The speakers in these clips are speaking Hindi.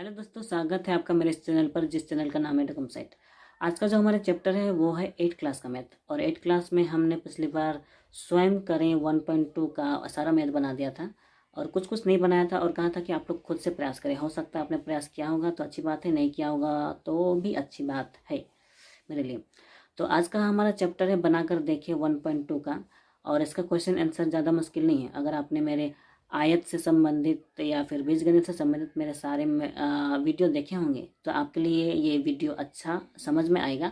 हेलो दोस्तों, स्वागत है आपका मेरे इस चैनल पर, जिस चैनल का नाम है डकम साइट। आज का जो हमारा चैप्टर है वो है 8 क्लास का मैथ। और 8 क्लास में हमने पिछली बार स्वयं करें 1.2 का सारा मैथ बना दिया था और कुछ कुछ नहीं बनाया था और कहा था कि आप लोग खुद से प्रयास करें। हो सकता है आपने प्रयास किया होगा तो अच्छी बात है, नहीं किया होगा तो भी अच्छी बात है मेरे लिए। तो आज का हमारा चैप्टर है बनाकर देखिए 1.2 का। और इसका क्वेश्चन आंसर ज़्यादा मुश्किल नहीं है। अगर आपने मेरे आयत से संबंधित या फिर बीजगणित से संबंधित मेरे सारे वीडियो देखे होंगे तो आपके लिए ये वीडियो अच्छा समझ में आएगा।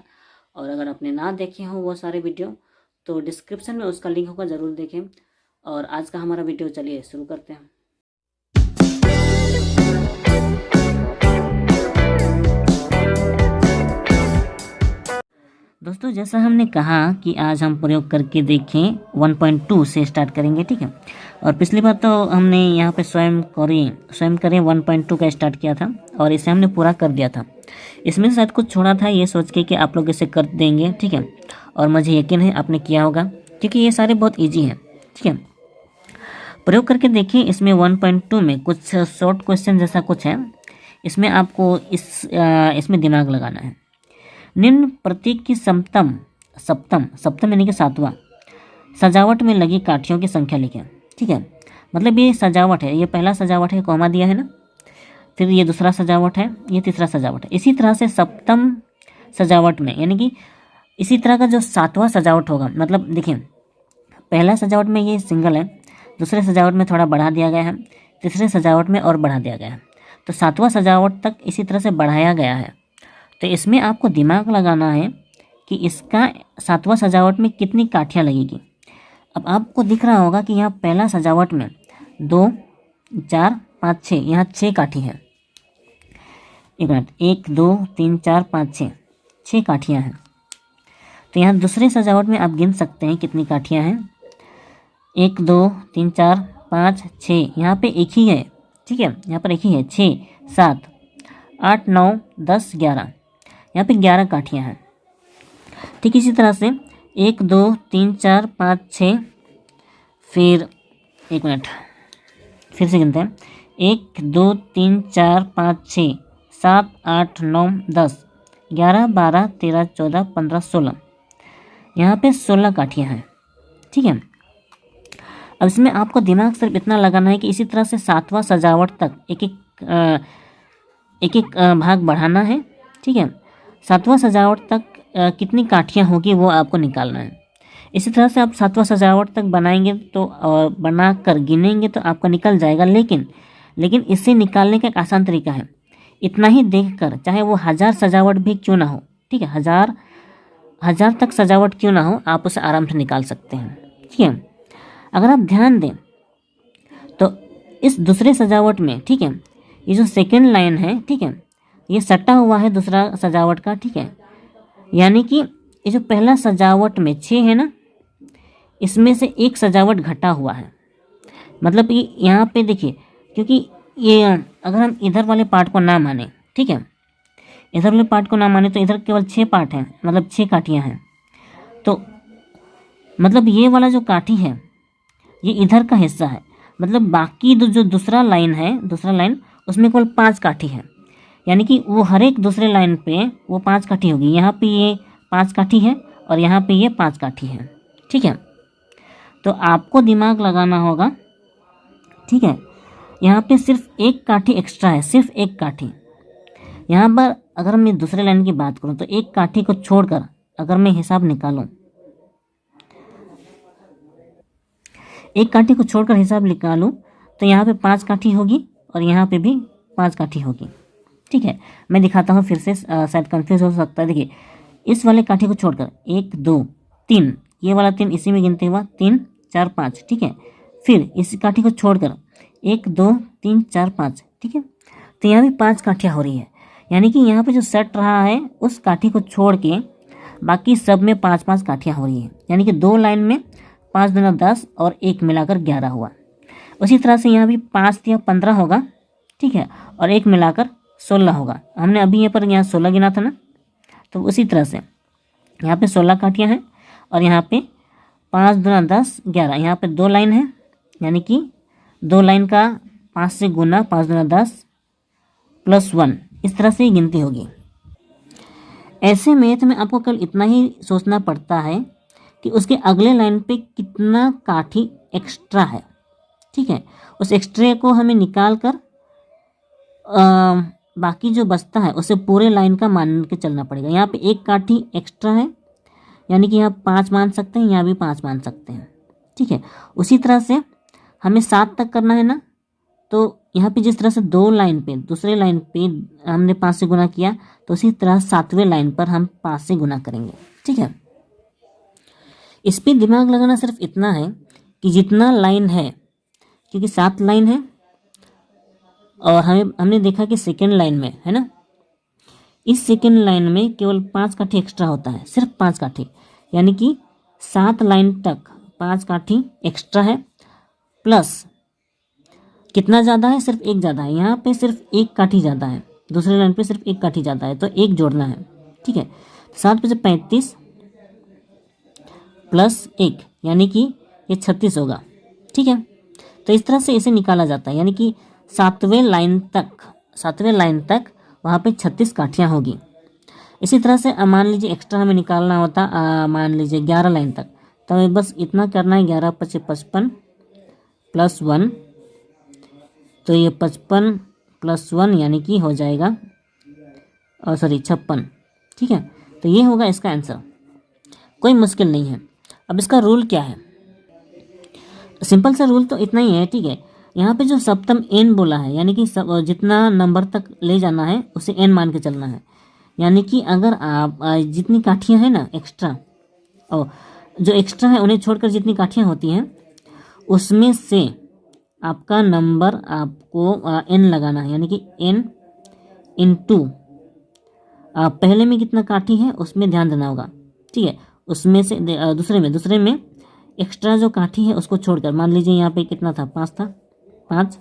और अगर आपने ना देखे हों वो सारे वीडियो तो डिस्क्रिप्शन में उसका लिंक होगा, ज़रूर देखें। और आज का हमारा वीडियो चलिए शुरू करते हैं। दोस्तों, जैसा हमने कहा कि आज हम प्रयोग करके देखें 1.2 से स्टार्ट करेंगे, ठीक है। और पिछली बार तो हमने यहाँ पे स्वयं करें 1.2 का स्टार्ट किया था और इसे हमने पूरा कर दिया था। इसमें शायद कुछ छोड़ा था, ये सोच के कि आप लोग इसे कर देंगे, ठीक है। और मुझे यकीन है आपने किया होगा क्योंकि ये सारे बहुत ईजी हैं, ठीक है। प्रयोग करके देखिए। इसमें 1.2 में कुछ शॉर्ट क्वेश्चन जैसा कुछ है। इसमें आपको इसमें दिमाग लगाना है। निम्न प्रतीक की सप्तम यानी कि सातवां सजावट में लगी काठियों की संख्या लिखें, ठीक है। मतलब ये सजावट है, ये पहला सजावट है, कॉमा दिया है ना, फिर ये दूसरा सजावट है, ये तीसरा सजावट है। इसी तरह से सप्तम सजावट में यानी कि इसी तरह का जो सातवां सजावट होगा, मतलब देखिए पहला सजावट में ये सिंगल है, दूसरे सजावट में थोड़ा बढ़ा दिया गया है, तीसरे सजावट में और बढ़ा दिया गया है, तो सातवां सजावट तक इसी तरह से बढ़ाया गया है। तो इसमें आपको दिमाग लगाना है कि इसका सातवां सजावट में कितनी काठियाँ लगेगी। अब आपको दिख रहा होगा कि यहाँ पहला सजावट में 2, 4, 5, 6, यहाँ 6 काठी है। एक मिनट, 1, 2, 3, 4, 5, 6 काठियाँ हैं। तो यहाँ दूसरे सजावट में आप गिन सकते हैं कितनी काठियाँ हैं। 1, 2, 3, 4, 5, 6, यहाँ पे एक ही है, ठीक है, यहाँ पर एक ही है। 6, 7, 8, 9, 10, 11, यहाँ पे 11 काठियाँ हैं। ठीक इसी तरह से 1, 2, 3, 4, 5, 6, फिर एक मिनट फिर से गिनते हैं। 1, 2, 3, 4, 5, 6, 7, 8, 9, 10, 11, 12, 13, 14, 15, 16, यहाँ पे 16 काठियाँ हैं, ठीक है। अब इसमें आपको दिमाग सिर्फ इतना लगाना है कि इसी तरह से सातवां सजावट तक एक एक भाग बढ़ाना है, ठीक है। सातवां सजावट तक कितनी काठियाँ होगी वो आपको निकालना है। इसी तरह से आप सातवां सजावट तक बनाएंगे तो और बना कर गिनेंगे तो आपका निकल जाएगा। लेकिन इससे निकालने का एक आसान तरीका है। इतना ही देखकर, चाहे वो 1000 सजावट भी क्यों ना हो, ठीक है, हजार तक सजावट क्यों ना हो, आप उसे आराम से निकाल सकते हैं, ठीक है। अगर आप ध्यान दें तो इस दूसरे सजावट में, ठीक है, ये जो सेकेंड लाइन है, ठीक है, ये सटा हुआ है दूसरा सजावट का, ठीक है। यानी कि ये जो पहला सजावट में 6 है ना, इसमें से एक सजावट घटा हुआ है। मतलब ये यहाँ पे देखिए, क्योंकि ये अगर हम इधर वाले पार्ट को ना माने, ठीक है, इधर वाले पार्ट को ना माने तो इधर केवल 6 पार्ट हैं, मतलब 6 काठियाँ हैं। तो मतलब ये वाला जो काठी है ये इधर का हिस्सा है। मतलब बाकी जो दूसरा लाइन उसमें केवल 5 काठी है। यानी कि वो हर एक दूसरे लाइन पे वो 5 काठी होगी। यहाँ पे ये 5 काठी है और यहाँ पे ये 5 काठी है, ठीक है। तो आपको दिमाग लगाना होगा, ठीक है। यहाँ पे सिर्फ एक काठी एक्स्ट्रा है, सिर्फ एक काठी। यहाँ पर अगर मैं दूसरे लाइन की बात करूँ तो एक काठी को छोड़कर अगर मैं हिसाब निकालूँ, एक काठी को छोड़कर हिसाब निकालूँ तो यहाँ पे 5 काठी होगी और यहाँ पे भी 5 काठी होगी, ठीक है। मैं दिखाता हूँ फिर से, शायद कंफ्यूज हो सकता है। देखिए इस वाले काठी को छोड़कर 1, 2, 3, ये वाला 3 इसी में गिनते हुआ 3, 4, 5, ठीक है। फिर इस काठी को छोड़कर 1, 2, 3, 4, 5, ठीक है। तो यहाँ भी 5 काठियाँ हो रही है। यानी कि यहाँ पे जो सट रहा है उस काठी को छोड़ के बाकी सब में 5-5 काठियाँ हो रही है। यानी कि 2 लाइन में 5 दूना 10 और 1 मिलाकर 11 हुआ। उसी तरह से यहाँ भी 5 या 15 होगा, ठीक है, और 1 मिलाकर 16 होगा। हमने अभी यहाँ 16 गिना था ना, तो उसी तरह से यहाँ पे 16 काठियाँ हैं और यहाँ पे 5 दूना 10, 11, यहाँ पे 2 लाइन है। यानी कि 2 लाइन का 5 से गुना 5 दूना 10 +1, इस तरह से ही गिनती होगी। ऐसे मैथ में आपको केवल इतना ही सोचना पड़ता है कि उसके अगले लाइन पे कितना काठी एक्स्ट्रा है, ठीक है। उस एक्स्ट्रा को हमें निकाल कर बाकी जो बचता है उसे पूरे लाइन का मान के चलना पड़ेगा। यहाँ पे एक काठी एक्स्ट्रा है, यानी कि यहाँ 5 मान सकते हैं, यहाँ भी 5 मान सकते हैं, ठीक है। उसी तरह से हमें 7 तक करना है ना, तो यहाँ पे जिस तरह से दो लाइन पे दूसरे लाइन पे हमने 5 से गुना किया, तो उसी तरह 7वें लाइन पर हम 5 से गुना करेंगे, ठीक है। इस पर दिमाग लगाना सिर्फ इतना है कि जितना लाइन है, क्योंकि 7 लाइन है और हमने देखा कि सेकेंड लाइन में है ना, इस सेकेंड लाइन में केवल 5 काठी एक्स्ट्रा होता है, सिर्फ 5 काठी, यानी कि 7 लाइन तक 5 काठी एक्स्ट्रा है, प्लस कितना ज़्यादा है, सिर्फ एक ज़्यादा है। यहाँ पे सिर्फ एक काठी ज़्यादा है, दूसरे लाइन पे सिर्फ एक काठी ज़्यादा है, तो एक जोड़ना है, ठीक है। 7 पे से 35 प्लस 1, यानी कि ये 36 होगा, ठीक है। तो इस तरह से इसे निकाला जाता है, यानी कि 7वें लाइन तक वहाँ पे 36 काठियाँ होगी। इसी तरह से मान लीजिए एक्स्ट्रा हमें निकालना होता मान लीजिए 11 लाइन तक, तो हमें बस इतना करना है, 11 × 5 = 55 प्लस 1, तो ये 55 प्लस 1 यानी कि हो जाएगा 56, ठीक है। तो ये होगा इसका आंसर, कोई मुश्किल नहीं है। अब इसका रूल क्या है, सिंपल सा रूल तो इतना ही है, ठीक है। यहाँ पे जो सप्तम n बोला है, यानी कि जितना नंबर तक ले जाना है उसे n मान के चलना है, यानी कि अगर आप जितनी काठियाँ हैं ना एक्स्ट्रा, और जो एक्स्ट्रा है उन्हें छोड़कर जितनी काठियाँ होती हैं उसमें से आपका नंबर आपको n लगाना है, यानी कि n इंटू पहले में कितना काठी है उसमें ध्यान देना होगा, ठीक है। उसमें से दूसरे में एक्स्ट्रा जो काठी है उसको छोड़कर, मान लीजिए यहाँ पे कितना था, 5 था, 5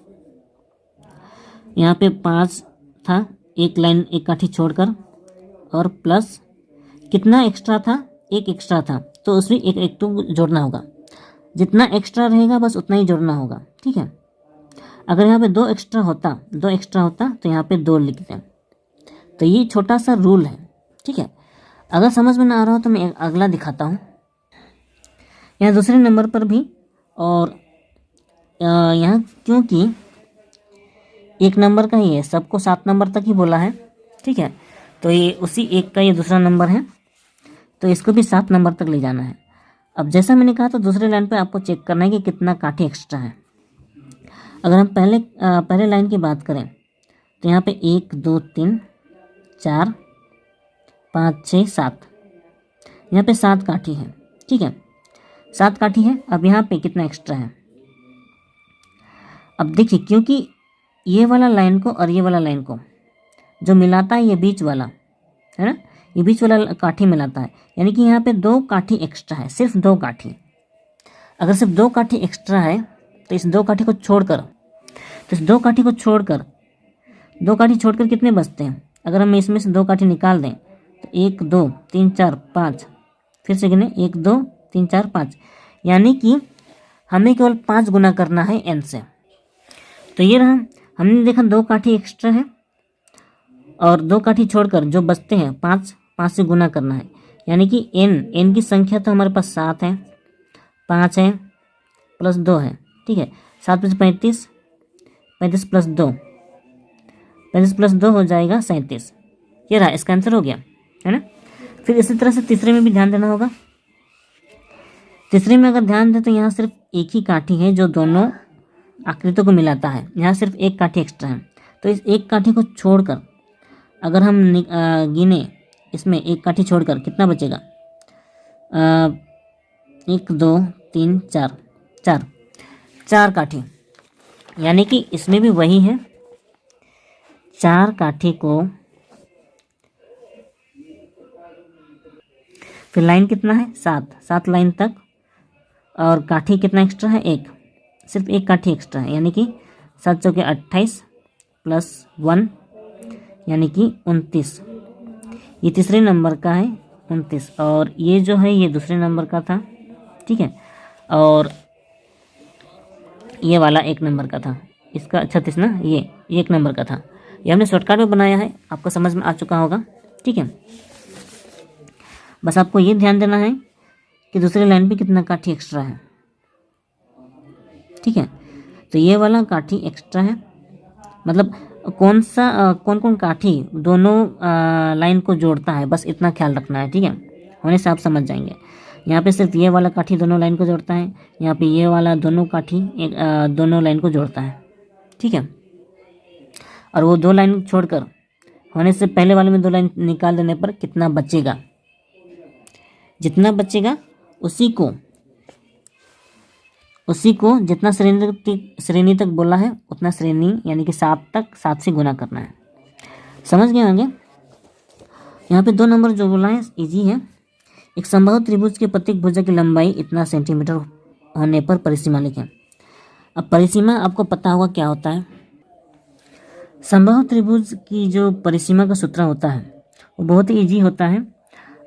यहाँ पे 5 था, एक लाइन एक काठी छोड़कर, और प्लस कितना एक्स्ट्रा था, एक एक्स्ट्रा था, तो उसमें एक टू जोड़ना होगा, जितना एक्स्ट्रा रहेगा बस उतना ही जोड़ना होगा, ठीक है। अगर यहाँ पे 2 एक्स्ट्रा होता तो यहाँ पे 2 लिखते हैं। तो ये छोटा सा रूल है, ठीक है। अगर समझ में ना आ रहा हो तो मैं अगला दिखाता हूँ। यहाँ दूसरे नंबर पर भी, और यहाँ क्योंकि एक नंबर का ही है, सबको 7 नंबर तक ही बोला है, ठीक है। तो ये उसी एक का ये दूसरा नंबर है, तो इसको भी 7 नंबर तक ले जाना है। अब जैसा मैंने कहा, तो दूसरे लाइन पे आपको चेक करना है कि कितना काठी एक्स्ट्रा है। अगर हम पहले लाइन की बात करें, तो यहाँ पे 1 2 3 4 5 6 7, यहाँ पे 7 काठी है, ठीक है, 7 काठी है। अब यहाँ पे कितना एक्स्ट्रा है, अब देखिए, क्योंकि ये वाला लाइन को और ये वाला लाइन को जो मिलाता है, ये बीच वाला है ना, ये बीच वाला काठी मिलाता है, यानी कि यहाँ पे 2 काठी एक्स्ट्रा है, सिर्फ 2 काठी। अगर सिर्फ 2 काठी एक्स्ट्रा है तो इस 2 काठी को छोड़कर, दो काठी छोड़कर कितने बचते हैं, अगर हम इसमें से 2 काठी निकाल दें तो 1 2 3 4 5, फिर से गिने 1 2 3 4 5, यानी कि हमें केवल 5 गुना करना है n से। तो ये रहा, हमने देखा 2 काठी एक्स्ट्रा है और 2 काठी छोड़कर जो बचते हैं 5 से गुना करना है, यानी कि n की संख्या तो हमारे पास 7 है, 5 है प्लस 2 है, ठीक है। 7 + 35, 35 प्लस 2, 35 प्लस 2 हो जाएगा 37। ये रहा, इसका आंसर हो गया, है ना। फिर इसी तरह से तीसरे में भी ध्यान देना होगा। तीसरे में अगर ध्यान दें तो यहाँ सिर्फ एक ही काठी है जो दोनों आकृतियों को मिलाता है, यहाँ सिर्फ एक काठी एक्स्ट्रा है। तो इस एक काठी को छोड़कर अगर हम गिने, इसमें एक काठी छोड़कर कितना बचेगा, 1 2 3 4, 4 काठी, यानी कि इसमें भी वही है, 4 काठी को, फिर लाइन कितना है, 7 लाइन तक, और काठी कितना एक्स्ट्रा है, एक, सिर्फ एक काठी एक्स्ट्रा है, यानी कि 7 चौके 28 प्लस 1 यानी कि 29। ये तीसरे नंबर का है 29, और ये जो है ये दूसरे नंबर का था, ठीक है, और ये वाला 1 नंबर का था, इसका 36 ना, ये 1 नंबर का था, ये हमने शॉर्टकट में बनाया है, आपको समझ में आ चुका होगा, ठीक है। बस आपको ये ध्यान देना है कि दूसरी लाइन पे कितना काठी एक्स्ट्रा है, ठीक है। तो ये वाला काठी एक्स्ट्रा है, मतलब कौन कौन काठी दोनों लाइन को जोड़ता है, बस इतना ख्याल रखना है, ठीक है। होने से आप समझ जाएंगे। यहाँ पे सिर्फ ये वाला काठी दोनों लाइन को जोड़ता है, यहाँ पे ये वाला दोनों काठी दोनों लाइन को जोड़ता है, ठीक है। और वो 2 लाइन छोड़कर होने से पहले वाले में 2 लाइन निकाल देने पर कितना बचेगा, जितना बचेगा उसी को जितना श्रेणी तक बोला है उतना श्रेणी यानी कि 7 से गुना करना है। समझ गए होंगे। यहाँ पे 2 नंबर जो बोला है इजी है। एक समबाहु त्रिभुज के प्रत्येक भुजा की लंबाई इतना सेंटीमीटर होने पर परिसीमा लिखें। अब परिसीमा आपको पता होगा क्या होता है। समबाहु त्रिभुज की जो परिसीमा का सूत्र होता है वो बहुत ही ईजी होता है।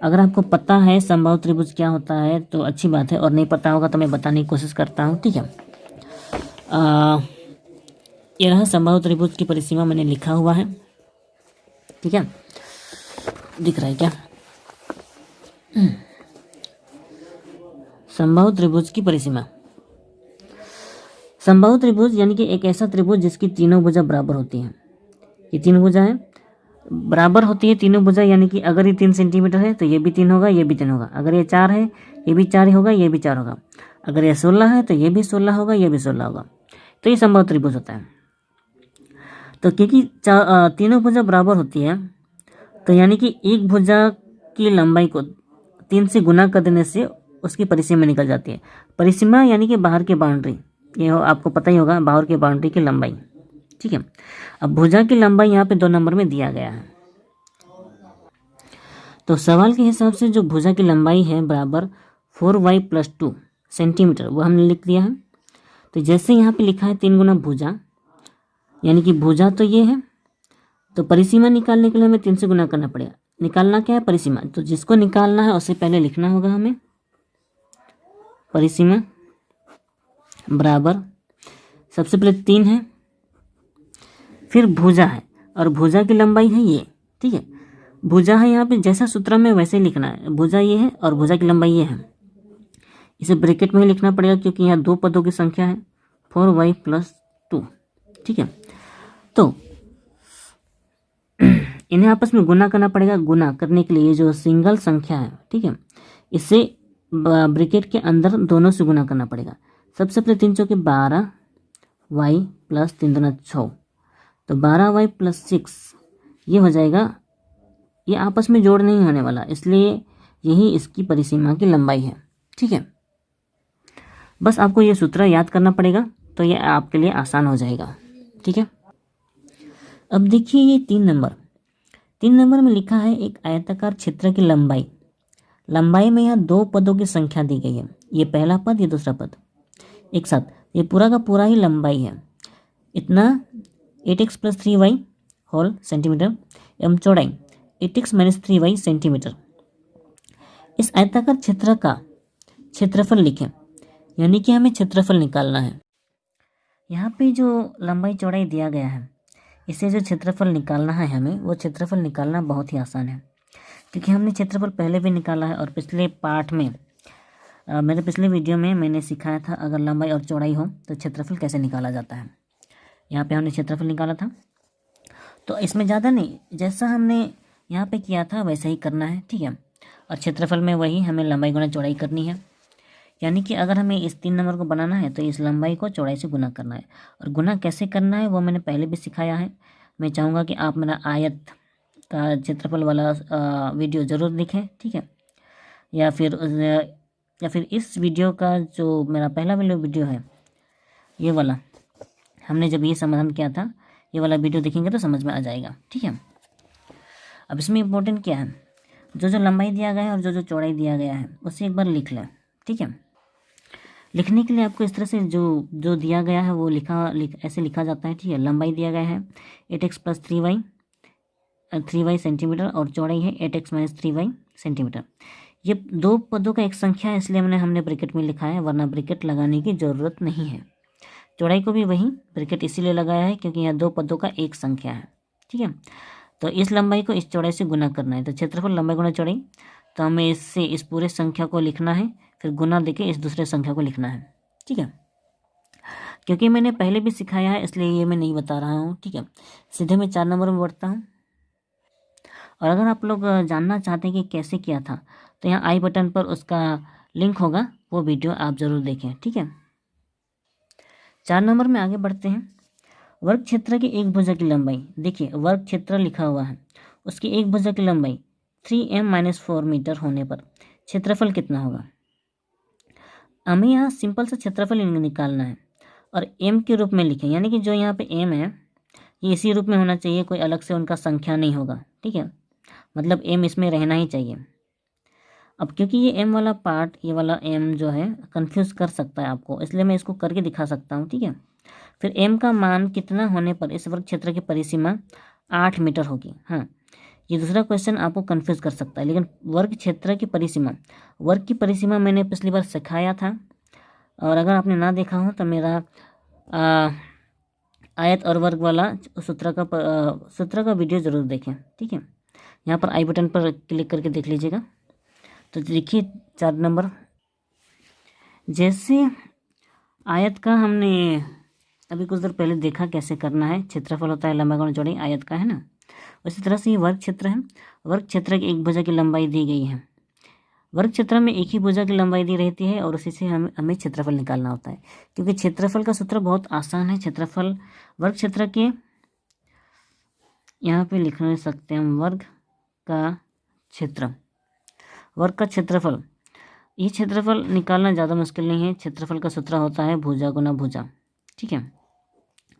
अगर आपको पता है समबाहु त्रिभुज क्या होता है तो अच्छी बात है, और नहीं पता होगा तो मैं बताने की कोशिश करता हूँ, ठीक है। ये रहा समबाहु त्रिभुज की परिसीमा, मैंने लिखा हुआ है, ठीक है। दिख रहा है क्या? समबाहु त्रिभुज की परिसीमा। समबाहु त्रिभुज यानी कि एक ऐसा त्रिभुज जिसकी तीनों भुजा बराबर होती हैं। ये 3 भुजा है, बराबर होती है तीनों भुजा, यानी कि अगर ये 3 सेंटीमीटर है तो ये भी 3 होगा, ये भी 3 होगा। अगर ये 4 है ये भी 4 ही होगा, ये भी 4 होगा। अगर ये 16 है तो ये भी 16 होगा, ये भी 16 होगा। तो ये समबाहु त्रिभुज होता है। तो क्योंकि तीनों भुजा बराबर होती है तो यानी कि एक भुजा की लंबाई को 3 से गुना कर देने से उसकी परिसीमा निकल जाती है। परिसीमा यानी कि बाहर की बाउंड्री, ये आपको पता ही होगा, बाहर की बाउंड्री की लंबाई, ठीक है। अब भुजा की लंबाई यहाँ पे 2 नंबर में दिया गया है। तो सवाल के हिसाब से जो भुजा की लंबाई है बराबर 4y + 2 सेंटीमीटर, वो हमने लिख दिया है। तो जैसे यहाँ पे लिखा है 3 गुना भुजा, यानी कि भुजा तो ये है, तो परिसीमा निकालने के लिए हमें 3 से गुना करना पड़ेगा। निकालना क्या है? परिसीमा। तो जिसको निकालना है उससे पहले लिखना होगा हमें परिसीमा बराबर, सबसे पहले 3 है, फिर भुजा है, और भुजा की लंबाई है ये, ठीक है। भुजा है यहाँ पे जैसा सूत्र में वैसे ही लिखना है, भुजा ये है और भुजा की लंबाई ये है। इसे ब्रैकेट में ही लिखना पड़ेगा क्योंकि यहाँ 2 पदों की संख्या है, 4y + 2, ठीक है। तो इन्हें आपस में गुना करना पड़ेगा। गुना करने के लिए ये जो सिंगल संख्या है, ठीक है, इसे ब्रैकेट के अंदर दोनों से गुना करना पड़ेगा। सबसे पहले 3 चौके 12y + 3 दूना 6, तो 12y + 6 ये हो जाएगा। ये आपस में जोड़ नहीं होने वाला, इसलिए यही इसकी परिसीमा की लंबाई है, ठीक है। बस आपको ये सूत्र याद करना पड़ेगा, तो ये आपके लिए आसान हो जाएगा, ठीक है। अब देखिए ये 3 नंबर में लिखा है एक आयताकार क्षेत्र की लंबाई में यहाँ 2 पदों की संख्या दी गई है। ये पहला पद, ये दूसरा पद एक साथ, ये पूरा का पूरा ही लंबाई है। इतना 8x + 3y होल सेंटीमीटर एवं चौड़ाई 8x - 3y सेंटीमीटर। इस आयताकार क्षेत्र का क्षेत्रफल लिखें, यानी कि हमें क्षेत्रफल निकालना है। यहाँ पे जो लंबाई चौड़ाई दिया गया है, इसे जो क्षेत्रफल निकालना है हमें, वो क्षेत्रफल निकालना बहुत ही आसान है, क्योंकि हमने क्षेत्रफल पहले भी निकाला है। और पिछले पार्ट में मेरे पिछले वीडियो में मैंने सिखाया था अगर लंबाई और चौड़ाई हो तो क्षेत्रफल कैसे निकाला जाता है। यहाँ पे हमने क्षेत्रफल निकाला था, तो इसमें ज़्यादा नहीं, जैसा हमने यहाँ पे किया था वैसा ही करना है, ठीक है। और क्षेत्रफल में वही हमें लंबाई गुना चौड़ाई करनी है, यानी कि अगर हमें इस 3 नंबर को बनाना है तो इस लंबाई को चौड़ाई से गुना करना है। और गुना कैसे करना है वो मैंने पहले भी सिखाया है। मैं चाहूँगा कि आप मेरा आयत का क्षेत्रफल वाला वीडियो ज़रूर देखें, ठीक है। या फिर इस वीडियो का जो मेरा पहला वाला वीडियो है, ये वाला, हमने जब ये समाधान किया था, ये वाला वीडियो देखेंगे तो समझ में आ जाएगा, ठीक है। अब इसमें इम्पोर्टेंट क्या है, जो लंबाई दिया गया है और जो चौड़ाई दिया गया है उसे एक बार लिख लें, ठीक है। लिखने के लिए आपको इस तरह से जो दिया गया है वो ऐसे लिखा जाता है, ठीक है। लंबाई दिया गया है 8x + 3y सेंटीमीटर और चौड़ाई है 8x - 3y सेंटीमीटर। ये 2 पदों का एक संख्या है, इसलिए हमने ब्रैकेट में लिखा है, वरना ब्रैकेट लगाने की ज़रूरत नहीं है। चौड़ाई को भी वही ब्रैकेट इसीलिए लगाया है क्योंकि यहाँ 2 पदों का एक संख्या है, ठीक है। तो इस लंबाई को इस चौड़ाई से गुना करना है, तो क्षेत्रफल लंबाई गुना चौड़ाई, तो हमें इससे इस पूरे संख्या को लिखना है, फिर गुना देके इस दूसरे संख्या को लिखना है, ठीक है। क्योंकि मैंने पहले भी सिखाया है इसलिए ये मैं नहीं बता रहा हूँ, ठीक है। सीधे मैं 4 नंबर में बढ़ता हूँ। और अगर आप लोग जानना चाहते हैं कि कैसे किया था, तो यहाँ आई बटन पर उसका लिंक होगा, वो वीडियो आप ज़रूर देखें, ठीक है। 4 नंबर में आगे बढ़ते हैं। वर्ग क्षेत्र की एक भुजा की लंबाई, देखिए वर्ग क्षेत्र लिखा हुआ है, उसकी एक भुजा की लंबाई 3m-4 मीटर होने पर क्षेत्रफल कितना होगा। हमें यहाँ सिंपल सा क्षेत्रफल निकालना है और m के रूप में लिखें, यानी कि जो यहाँ पे m है ये इसी रूप में होना चाहिए, कोई अलग से उनका संख्या नहीं होगा, ठीक है। मतलब m इसमें रहना ही चाहिए। अब क्योंकि ये m वाला पार्ट, ये वाला m जो है कंफ्यूज कर सकता है आपको, इसलिए मैं इसको करके दिखा सकता हूँ, ठीक है। फिर m का मान कितना होने पर इस वर्ग क्षेत्र की परिसीमा 8 मीटर होगी। हाँ, ये दूसरा क्वेश्चन आपको कंफ्यूज कर सकता है, लेकिन वर्ग क्षेत्र की परिसीमा, वर्ग की परिसीमा मैंने पिछली बार सिखाया था, और अगर आपने ना देखा हो तो मेरा आयत और वर्ग वाला सूत्र का वीडियो ज़रूर देखें, ठीक है। यहाँ पर आई बटन पर क्लिक करके देख लीजिएगा। तो देखिए 4 नंबर, जैसे आयत का हमने अभी कुछ देर पहले देखा कैसे करना है, क्षेत्रफल होता है लंबाई गुणा चौड़ाई आयत का, है ना। उसी तरह से ये वर्ग क्षेत्र है, वर्ग क्षेत्र की एक भुजा की लंबाई दी गई है। वर्ग क्षेत्र में एक ही भुजा की लंबाई दी रहती है और उसी से हमें क्षेत्रफल निकालना होता है, क्योंकि क्षेत्रफल का सूत्र बहुत आसान है। क्षेत्रफल वर्ग क्षेत्र के, यहाँ पे लिख सकते हैं हम वर्ग का क्षेत्र, वर्ग का क्षेत्रफल, ये क्षेत्रफल निकालना ज़्यादा मुश्किल नहीं है। क्षेत्रफल का सूत्र होता है भुजा गुना भुजा, ठीक है,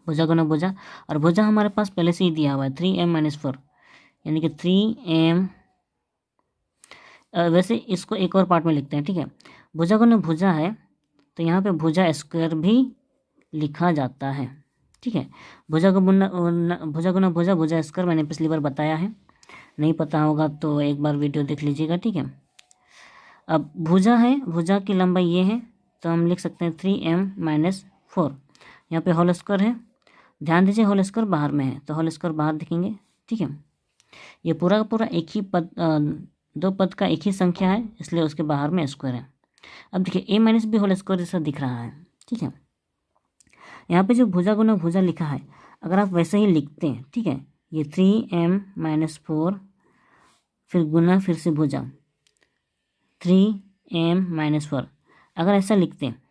भुजा गुना भुजा। और भुजा हमारे पास पहले से ही दिया हुआ है 3m-4, यानी कि 3m। वैसे इसको एक और पार्ट में लिखते हैं, ठीक है। भुजा गुना भुजा है तो यहाँ पे भुजा स्क्वायर भी लिखा जाता है, ठीक है। भुजा गुना भुजा, भुजा स्क्वायर मैंने पिछली बार बताया है, नहीं पता होगा तो एक बार वीडियो देख लीजिएगा, ठीक है। अब भुजा है, भुजा की लंबाई ये है, तो हम लिख सकते हैं 3m-4। यहाँ पे होल स्क्वायर है, ध्यान दीजिए होल स्क्वायर बाहर में है तो होल स्क्वायर बाहर दिखेंगे, ठीक है। ये पूरा का पूरा एक ही पद, 2 पद का एक ही संख्या है, इसलिए उसके बाहर में स्क्वायर है। अब देखिए a-b होल स्क्वायर जैसा दिख रहा है, ठीक है। यहाँ पे जो भुजा गुना भुजा लिखा है, अगर आप वैसे ही लिखते हैं, ठीक है, ये 3m-4 फिर गुना फिर से भुजा 3m-4, अगर ऐसा लिखते हैं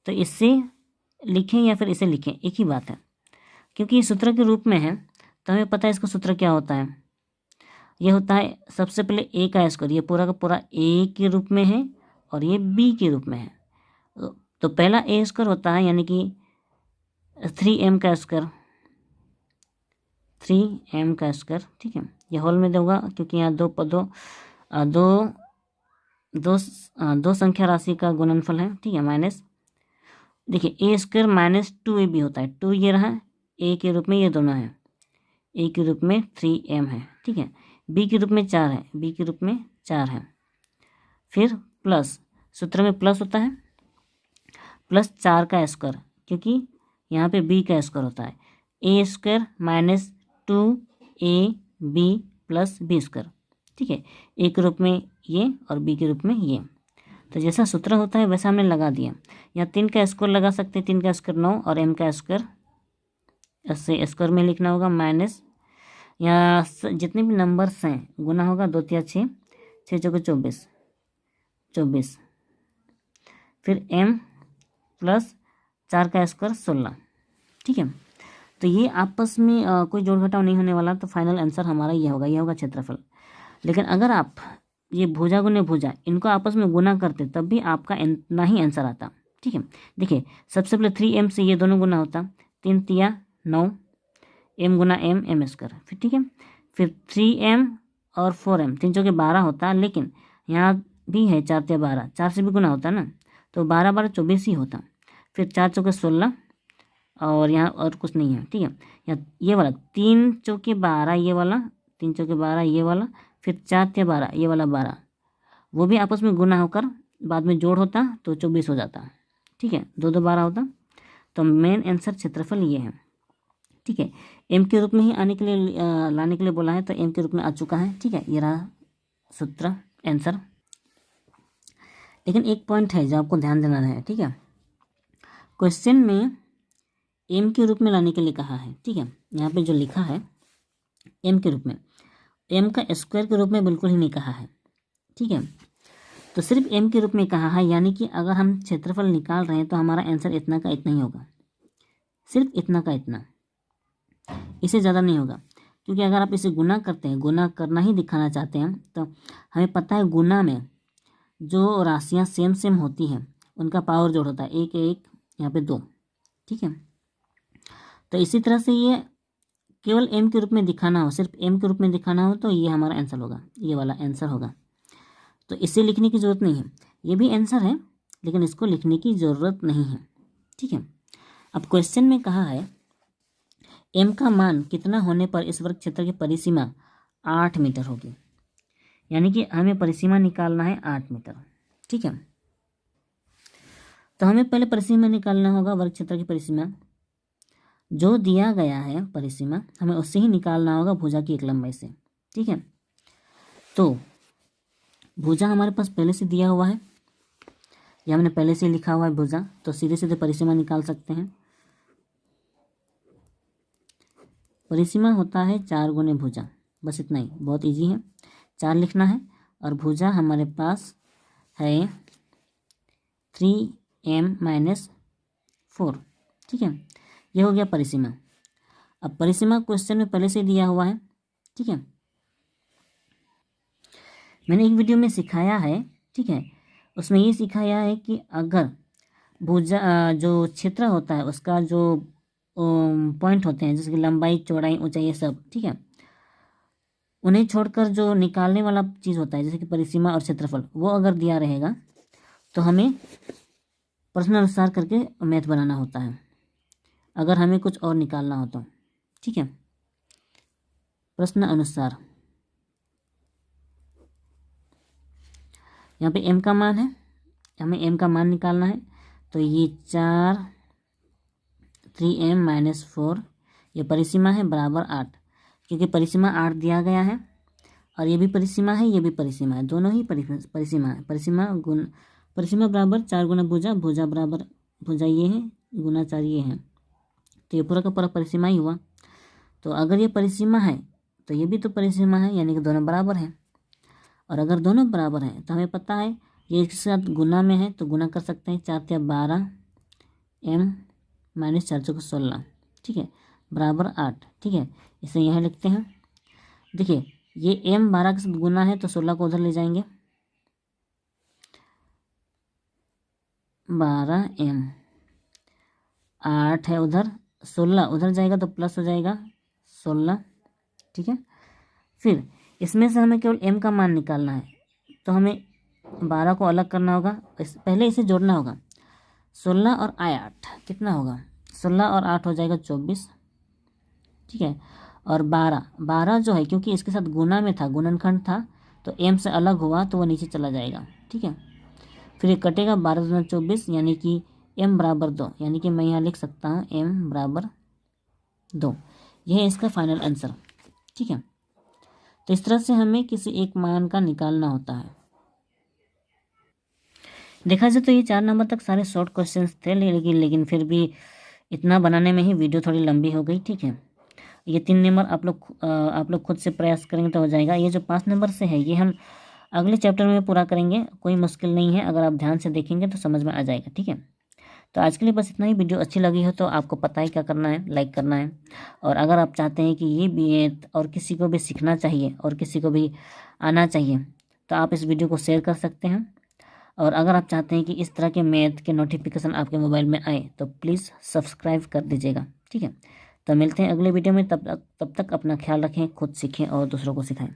तो इससे लिखें या फिर इसे लिखें एक ही बात है, क्योंकि ये सूत्र के रूप में है तो हमें पता है इसका सूत्र क्या होता है। ये होता है सबसे पहले a का स्क्वायर, ये पूरा का पूरा a के रूप में है और ये b के रूप में है, तो पहला a स्क्वायर होता है, यानी कि 3m का स्क्वायर, 3m का स्क्वायर, ठीक है। ये होल में दूंगा क्योंकि यहाँ दो संख्या राशि का गुणनफल है, ठीक है। माइनस, देखिए a स्क्वायर -2ab होता है, 2 ये रहा a के रूप में, ये दोनों है, a के रूप में 3m है, ठीक है। b के रूप में 4 है, b के रूप में 4 है। फिर प्लस, सूत्र में प्लस होता है, प्लस 4 का स्क्वायर, क्योंकि यहाँ पे b का स्क्वायर होता है, a square -2ab plus b square, ठीक है। a के रूप में ये और b के रूप में ये, तो जैसा सूत्र होता है वैसा हमने लगा दिया। यहाँ 3 का स्क्वायर लगा सकते हैं, 3 का स्क्वायर 9 और m का स्क्वायर ऐसे स्क्वायर में लिखना होगा, माइनस यहाँ जितने भी नंबर्स हैं गुना होगा, 2 तिया 6, 6 चौके 24, फिर m प्लस 4 का स्क्वायर 16, ठीक है। तो ये आपस में कोई जोड़ घटाव नहीं होने वाला, तो फाइनल आंसर हमारा ये होगा, ये होगा क्षेत्रफल। लेकिन अगर आप ये भुजा गुने भुजा इनको आपस में गुना करते तब भी आपका इतना ही आंसर आता, ठीक है। देखिए सबसे पहले 3m से ये दोनों गुना होता, 3 तिया 9, m गुना m स्क्वायर, फिर ठीक है। फिर 3m और 4m, 3 चौके 12 होता, लेकिन यहाँ भी है 4 तिया 12, 4 से भी गुना होता ना, तो 12 12 24 ही होता। फिर 4 चौके 16 और यहाँ और कुछ नहीं है, ठीक है। यहाँ ये वाला 3 चौके 12 ये वाला, 3 चौके 12 ये वाला, फिर 4 तिया 12 ये वाला 12, वो भी आपस में गुना होकर बाद में जोड़ होता तो 24 हो जाता, ठीक है। 2 2 12 होता। तो मेन आंसर क्षेत्रफल ये है। ठीक है। एम के रूप में ही आने के लिए लाने के लिए बोला है, तो एम के रूप में आ चुका है। ठीक है, ये रहा सूत्र आंसर। लेकिन एक पॉइंट है जो आपको ध्यान देना है। ठीक है, क्वेश्चन में एम के रूप में लाने के लिए कहा है। ठीक है, यहाँ पे जो लिखा है एम के रूप में, एम का स्क्वायर के रूप में बिल्कुल ही नहीं कहा है। ठीक है, तो सिर्फ एम के रूप में कहा है, यानी कि अगर हम क्षेत्रफल निकाल रहे हैं तो हमारा आंसर इतना का इतना ही होगा, सिर्फ इतना का इतना, इससे ज़्यादा नहीं होगा। क्योंकि अगर आप इसे गुना करते हैं, गुना करना ही दिखाना चाहते हैं, तो हमें पता है गुना में जो राशियाँ सेम सेम होती हैं उनका पावर जोड़ होता है, एक एक यहाँ पे 2। ठीक है, तो इसी तरह से ये केवल एम के रूप में दिखाना हो, सिर्फ एम के रूप में दिखाना हो, तो ये हमारा आंसर होगा, ये वाला आंसर होगा। तो इसे लिखने की ज़रूरत नहीं है, ये भी आंसर है लेकिन इसको लिखने की ज़रूरत नहीं है। ठीक है, अब क्वेश्चन में कहा है एम का मान कितना होने पर इस वर्ग क्षेत्र की परिसीमा 8 मीटर होगी, यानी कि हमें परिसीमा निकालना है 8 मीटर। ठीक है, तो हमें पहले परिसीमा निकालना होगा, वर्ग क्षेत्र की परिसीमा जो दिया गया है परिसीमा, हमें उससे ही निकालना होगा भुजा की एक लंबाई से। ठीक है, तो भुजा हमारे पास पहले से दिया हुआ है, या हमने पहले से लिखा हुआ है भुजा, तो सीधे सीधे परिसीमा निकाल सकते हैं। परिसीमा होता है 4 गुने भुजा, बस इतना ही, बहुत इजी है, 4 लिखना है। और भुजा हमारे पास है 3m-4। ठीक है, ये हो गया परिसीमा। अब परिसीमा क्वेश्चन में पहले से दिया हुआ है। ठीक है, मैंने एक वीडियो में सिखाया है। ठीक है, उसमें ये सिखाया है कि अगर भुजा जो क्षेत्र होता है उसका जो पॉइंट होते हैं, जैसे कि लंबाई, चौड़ाई, ऊंचाई, ये सब, ठीक है, उन्हें छोड़कर जो निकालने वाला चीज़ होता है, जैसे कि परिसीमा और क्षेत्रफल, वो अगर दिया रहेगा तो हमें प्रश्न अनुसार करके मैथ बनाना होता है, अगर हमें कुछ और निकालना हो तो। ठीक है, प्रश्न अनुसार यहाँ पे m का मान है, हमें m का मान निकालना है, तो ये 3m-4, ये परिसीमा है, बराबर 8, क्योंकि परिसीमा 8 दिया गया है और ये भी परिसीमा है, ये भी परिसीमा है, दोनों ही परिसीमा है। परिसीमा बराबर 4 गुना भुजा, भुजा बराबर भुजा ये है गुना 4 ये है, तो ये पूरा का पूरा परिसीमा ही हुआ। तो अगर ये परिसीमा है तो ये भी तो परिसीमा है, यानी कि दोनों बराबर हैं। और अगर दोनों बराबर हैं तो हमें पता है ये एक साथ गुना में है, तो गुना कर सकते हैं, 4 × 12 m-4 × 16। ठीक है, बराबर 8। ठीक है, इसे यहाँ लिखते हैं। देखिए ये m 12 के साथ गुना है, तो 16 को उधर ले जाएंगे, 12m, 8 है उधर, 16 उधर जाएगा तो प्लस हो जाएगा 16। ठीक है, फिर इसमें से हमें केवल m का मान निकालना है, तो हमें 12 को अलग करना होगा, पहले इसे जोड़ना होगा। 16 और 8 कितना होगा, 16 और 8 हो जाएगा 24। ठीक है, और 12 जो है, क्योंकि इसके साथ गुना में था, गुणनखंड था, तो m से अलग हुआ तो वह नीचे चला जाएगा। ठीक है, फिर ये कटेगा, 12 × 24, यानी कि m बराबर 2, यानी कि मैं यहाँ लिख सकता हूँ m बराबर 2। यह है इसका फाइनल आंसर। ठीक है, तो इस तरह से हमें किसी एक मान का निकालना होता है। देखा जाए तो ये 4 नंबर तक सारे शॉर्ट क्वेश्चंस थे, लेकिन फिर भी इतना बनाने में ही वीडियो थोड़ी लंबी हो गई। ठीक है, ये 3 नंबर आप लोग खुद से प्रयास करेंगे तो हो जाएगा। ये जो 5 नंबर से है ये हम अगले चैप्टर में पूरा करेंगे, कोई मुश्किल नहीं है, अगर आप ध्यान से देखेंगे तो समझ में आ जाएगा। ठीक है, तो आज के लिए बस इतना ही। वीडियो अच्छी लगी हो तो आपको पता ही क्या करना है, लाइक करना है। और अगर आप चाहते हैं कि ये भी और किसी को भी सीखना चाहिए और किसी को भी आना चाहिए, तो आप इस वीडियो को शेयर कर सकते हैं। और अगर आप चाहते हैं कि इस तरह के मैथ के नोटिफिकेशन आपके मोबाइल में आए तो प्लीज़ सब्सक्राइब कर दीजिएगा। ठीक है, तो मिलते हैं अगले वीडियो में, तब तक अपना ख्याल रखें, खुद सीखें और दूसरों को सिखाएं।